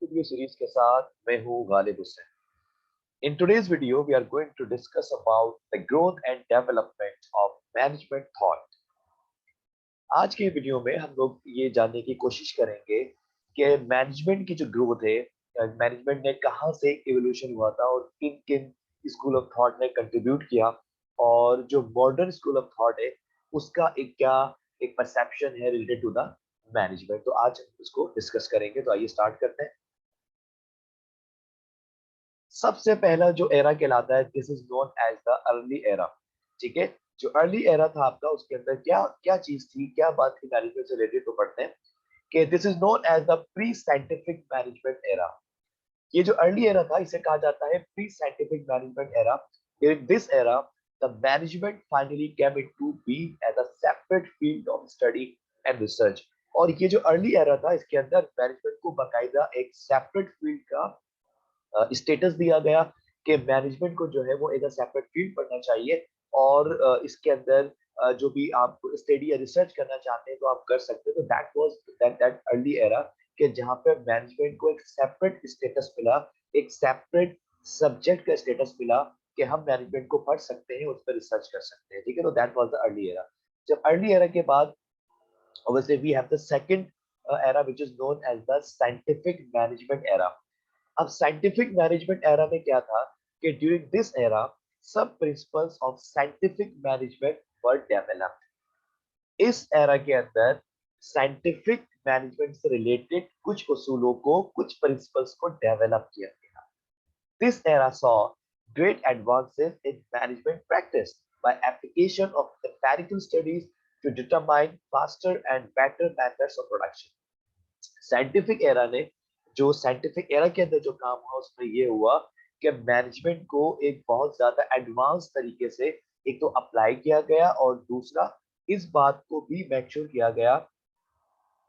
Video series के साथ मैं हूं Ghalib Hussain. In today's video, we are going to discuss about the growth and development of management thought. आज के वीडियो में हम लोग ये जानने की कोशिश करेंगे कि मैनेजमेंट की जो ग्रोथ है, मैनेजमेंट ने कहाँ से इवोल्यूशन हुआ था और किन किन स्कूल ऑफ थॉट ने कंट्रीब्यूट किया, और जो मॉडर्न स्कूल ऑफ थॉट है उसका एक परसेप्शन है रिलेटेड टू द मैनेजमेंट। तो आज हम इसको डिस्कस करेंगे। तो आइए स्टार्ट करते हैं। सबसे पहला जो एरा कहलाता है, this is known as the early era. ठीक है, जो अर्ली एरा था आपका, उसके अंदर क्या क्या चीज थी, क्या बात थी मैनेजमेंट से रिलेटेड, तो पढ़ते हैं कि this is known as the pre scientific management era. ये जो अर्ली एरा था इसे कहा जाता है pre scientific management era. During this era the management finally came into being as a separate field of study and research. और ये जो अर्ली एरा था, इसके अंदर मैनेजमेंट को बाकायदा एक सेपरेट फील्ड का स्टेटस दिया गया कि मैनेजमेंट को जो है वो एज अ सेपरेट फील्ड पढ़ना चाहिए। और इसके अंदर जो भी आप स्टडी या रिसर्च करना चाहते हैं तो आप कर सकते हैं। तो that was that early era कि जहाँ पे मैनेजमेंट को एक सेपरेट स्टेटस मिला, एक सेपरेट सब्जेक्ट का स्टेटस मिला कि हम मैनेजमेंट को पढ़ सकते हैं, उस पर रिसर्च कर सकते हैं। ठीक है, तो that was the early era. जब अर्ली एरा के बाद obviously we have the second era which is known as the scientific management era. अब साइंटिफिक मैनेजमेंट एरा में क्या था कि ड्यूरिंग दिस एरा सब principles of scientific management were developed. इस एरा के अंदर साइंटिफिक मैनेजमेंट से रिलेटेड कुछ उसूलों को, कुछ प्रिंसिपल्स को डेवलप किया गया। This era saw great advances in management practice by application of empirical studies to determine faster and better methods of production. Scientific era ने, जो साइंटिफिक एरा के अंदर जो काम हुआ उसमें ये हुआ कि मैनेजमेंट को एक बहुत ज्यादा एडवांस तरीके से एक तो अप्लाई किया गया, और दूसरा इस बात को भी मेक श्योर किया गया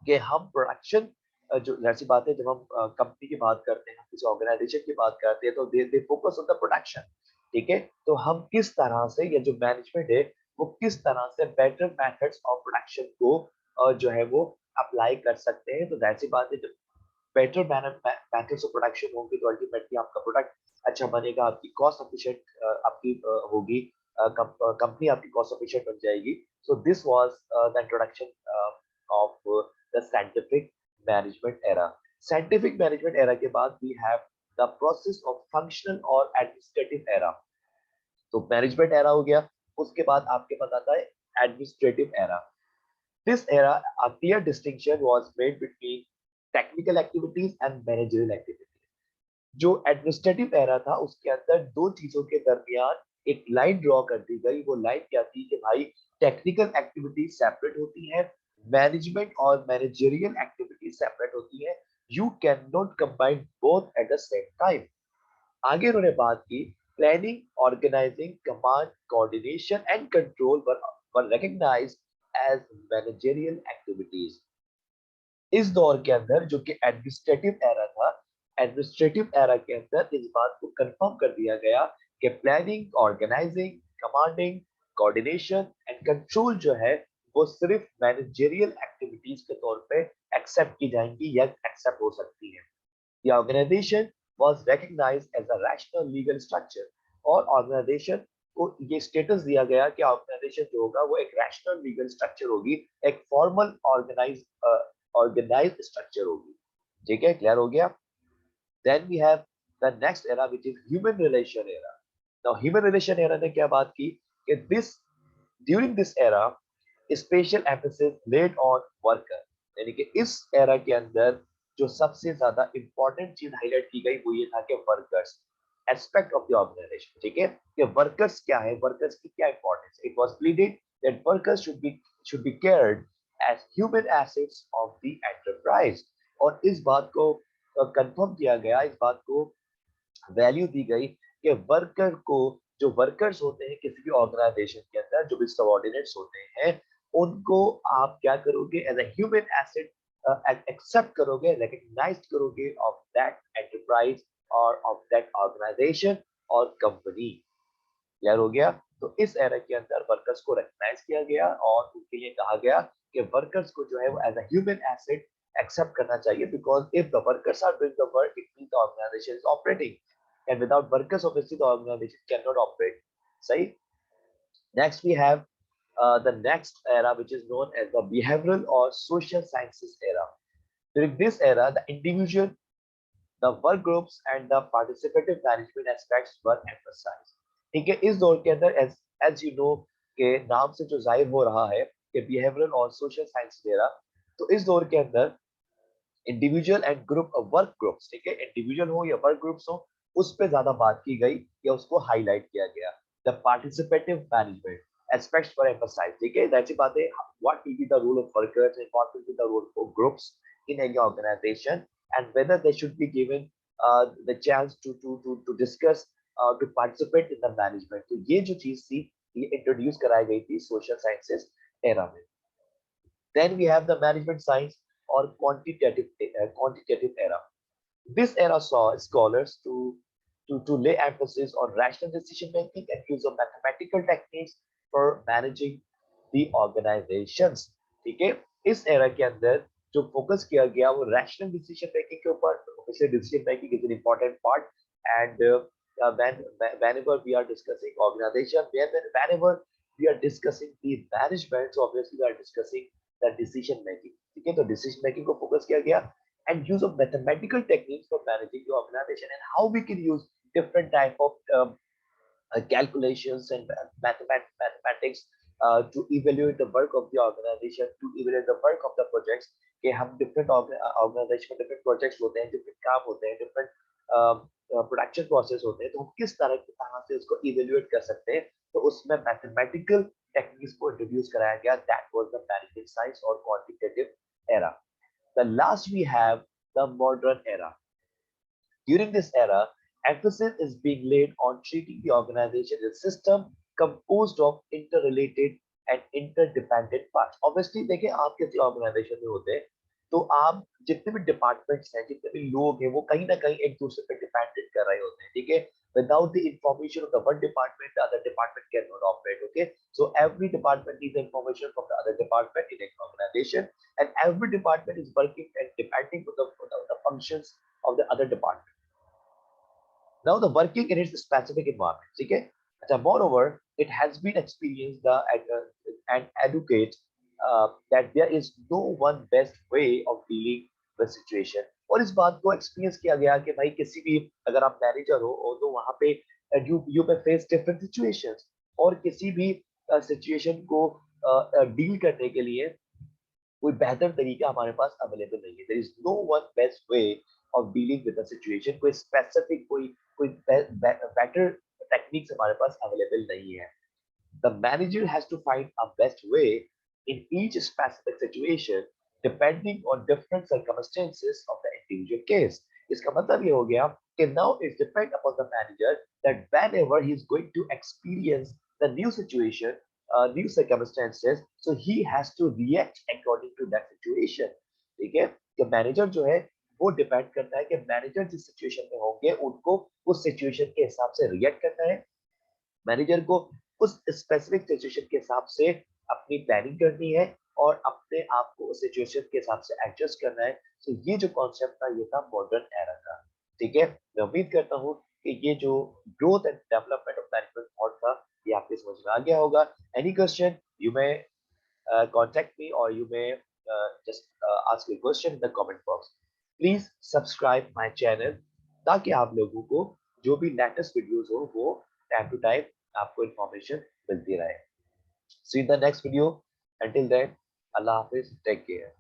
कि हम प्रोडक्शन, जो ऐसी बात है, जब हम कंपनी की बात करते हैं, किसी ऑर्गेनाइजेशन की बात करते हैं, तो they focus on the production. ठीक है, तो हम किस तरह से, या जो मैनेजमेंट है वो किस तरह से बेटर मेथड्स ऑफ प्रोडक्शन को जो है वो अप्लाई कर सकते हैं। तो ऐसी बात है, जब बेटर मेथड्स ऑफ प्रोडक्शन होंगे तो अल्टीमेटली आपका प्रोडक्ट अच्छा बनेगा, आपकी कॉस्ट एफिशिएंट आपकी होगी, कंपनी आपकी कॉस्ट एफिशिएंट बन जाएगी। So this was the introduction of the scientific management era. Scientific management era के बाद we have the process of functional और एडमिनिस्ट्रेटिव एरा। तो मैनेजमेंट एरा हो गया, उसके बाद आपके पास आता है administrative era. This era, a clear distinction was made between technical activities and managerial activities. जो एडमिनिस्ट्रेटिव एरा था उसके अंदर दो चीजों के दरमियान एक लाइन ड्रॉ कर दी गई। वो लाइन क्या थी कि भाई टेक्निकल एक्टिविटीज सेपरेट होती है, मैनेजमेंट और मैनेजरियल एक्टिविटीज सेपरेट होती है। You can not combine both at the same time. आगे उन्होंने बात की planning, organising, command, coordination and control were recognised as managerial activities. इस दौर के अंदर, जो कि एडमिनिस्ट्रेटिव एरा था, एडमिनिस्ट्रेटिव एरा के अंदर इस बात को कंफर्म कर दिया गया कि planning, organising, commanding, coordination and control जो है वो सिर्फ मैनेजरियल एक्टिविटीज के तौर पे एक्सेप्ट की जाएंगी या एक्सेप्ट हो सकती है। The organization was recognized as a rational legal structure, और ऑर्गेनाइजेशन को ये स्टेटस दिया गया कि ऑर्गेनाइजेशन जो होगा वो एक रैशनल लीगल स्ट्रक्चर होगी, एक फॉर्मल ऑर्गेनाइज्ड स्ट्रक्चर होगी। ठीक है, क्लियर हो गया। Then we have the next era which is human relation era. Now human relation era ने क्या बात की कि this during this era special emphasis laid on worker. यानी कि इस एरा के अंदर जो सबसे ज्यादा इंपॉर्टेंट चीज हाईलाइट की गई वो ये था कि workers aspect of the organisation. ठीक है, कि वर्कर्स क्या है, वर्कर्स की क्या importance. It was pleaded that workers should be cared as human assets of the enterprise. और इस बात को कंफर्म किया गया, इस बात को वैल्यू दी गई कि वर्कर को, जो वर्कर्स होते हैं किसी भी ऑर्गेनाइजेशन के अंदर, जो भी सबऑर्डिनेट्स होते हैं, उनको आप क्या करोगे, as a human asset accept करोगे, रिकॉग्नाइज करोगे ऑफ दैट एंटरप्राइज और ऑफ दैट ऑर्गेनाइजेशन और कंपनी। क्लियर हो गया। तो इस एरा के अंदर वर्कर्स को रिकॉग्नाइज किया गया और उनके लिए कहा गया कि वर्कर्स को जो है वो as a human asset accept करना चाहिए, because if the workers are doing the work it means the organisation is operating, and without workers obviously the organisation can not operate. सही. Next we have the next era, which is known as the behavioral or social sciences era. During this era, the individual, the work groups and the participative management aspects were emphasized. ठीक है. इस दौर के अंदर as you know के नाम से जो जाहिर हो रहा है कि behavioral और social science era, तो इस दौर के अंदर individual and group work groups, ठीक है, इंडिविजुअल हो या वर्क ग्रुप्स हो, उस पर ज्यादा बात की गई या उसको हाईलाइट किया गया. The participative management aspects for emphasise. ठीक है, दैट्स बात है. What will be the role of workers and what will be the role of groups in any organisation, and whether they should be given the chance to discuss to participate in the management. तो ये जो चीज थी ये introduce कराई गई थी social sciences era में. Then we have the management science or quantitative era. This era saw scholars to lay emphasis on rational decision making and use of mathematical techniques for managing the organizations. ठीक है. इस era के अंदर जो focus किया गया वो rational decision making के ऊपर. Obviously decision making is an important part, and whenever we are discussing organization, whenever we are discussing the management, so obviously we are discussing the decision making. ठीक है, तो decision making को focus किया गया, and use of mathematical techniques for managing the organization, and how we can use different type of calculations and mathematics to evaluate the work of the organization, to evaluate the work of the projects. कि हम different organization में different projects होते हैं, different काम होते हैं, different production process होते हैं, तो हम किस तरह से उसको evaluate कर सकते हैं. तो उसमें mathematical techniques को introduce कराया गया. That was the management science or quantitative era. The last we have the modern era. During this era, emphasis is being laid on treating the organization as a system composed of interrelated and interdependent parts. Obviously, देखिए आप किसी organisation में होते हैं तो आप जितने भी डिपार्टमेंट्स हैं, जितने भी लोग हैं, वो कहीं ना कहीं एक दूसरे पे डिपेंडेंट कर रहे होते हैं. ठीक है. Without the information of the one department, the other department cannot operate. Okay, so every department needs information from the other department in an organization, and every department is working and depending on the functions of the other department. Now the working in its specific environment. Okay. So moreover, it has been experienced and educate that there is no one best way of dealing with situation. और इस बात को experience किया गया कि भाई किसी भी अगर आप मैनेजर हो और तो वहां पे यू पे फेस डिफरेंट सिचुएशंस, और किसी भी सिचुएशन को डील करने के लिए कोई बेहतर तरीका हमारे पास अवेलेबल नहीं है. There is no one best way of dealing with the situation. कोई स्पेसिफिक कोई बेटर टेक्निक्स हमारे पास अवेलेबल नहीं है. The manager has to find a best way in each specific situation depending on different circumstances of the individual case. इसका मतलब ये हो गया कि now it depends upon the manager that whenever he is going to experience the new situation, new circumstances, so he has to react according to that situation. ठीक है. तो manager जो है वो डिपेंड करता है कि मैनेजर जिस सिचुएशन में होंगे उनको उस सिचुएशन के हिसाब से रिएक्ट करना है. मैनेजर को उस स्पेसिफिक सिचुएशन के हिसाब से अपनी प्लानिंग करनी है और अपने आप को उस सिचुएशन के हिसाब से एडजस्ट करना है. तो ये जो कॉन्सेप्ट था ये था मॉडर्न एरा का. ठीक है. मैं उम्मीद करता हूँ कि ये जो growth and development of management thought था ये आपके समझ में आ गया होगा. Any question you may contact me, or you may just ask a question in the comment box. Please subscribe my channel ताकि आप लोगों को जो भी लेटेस्ट वीडियोस हो वो टाइम टू टाइम आपको इंफॉर्मेशन मिलती रहे. See you in the next video. Until then, Allah Hafiz. Take care.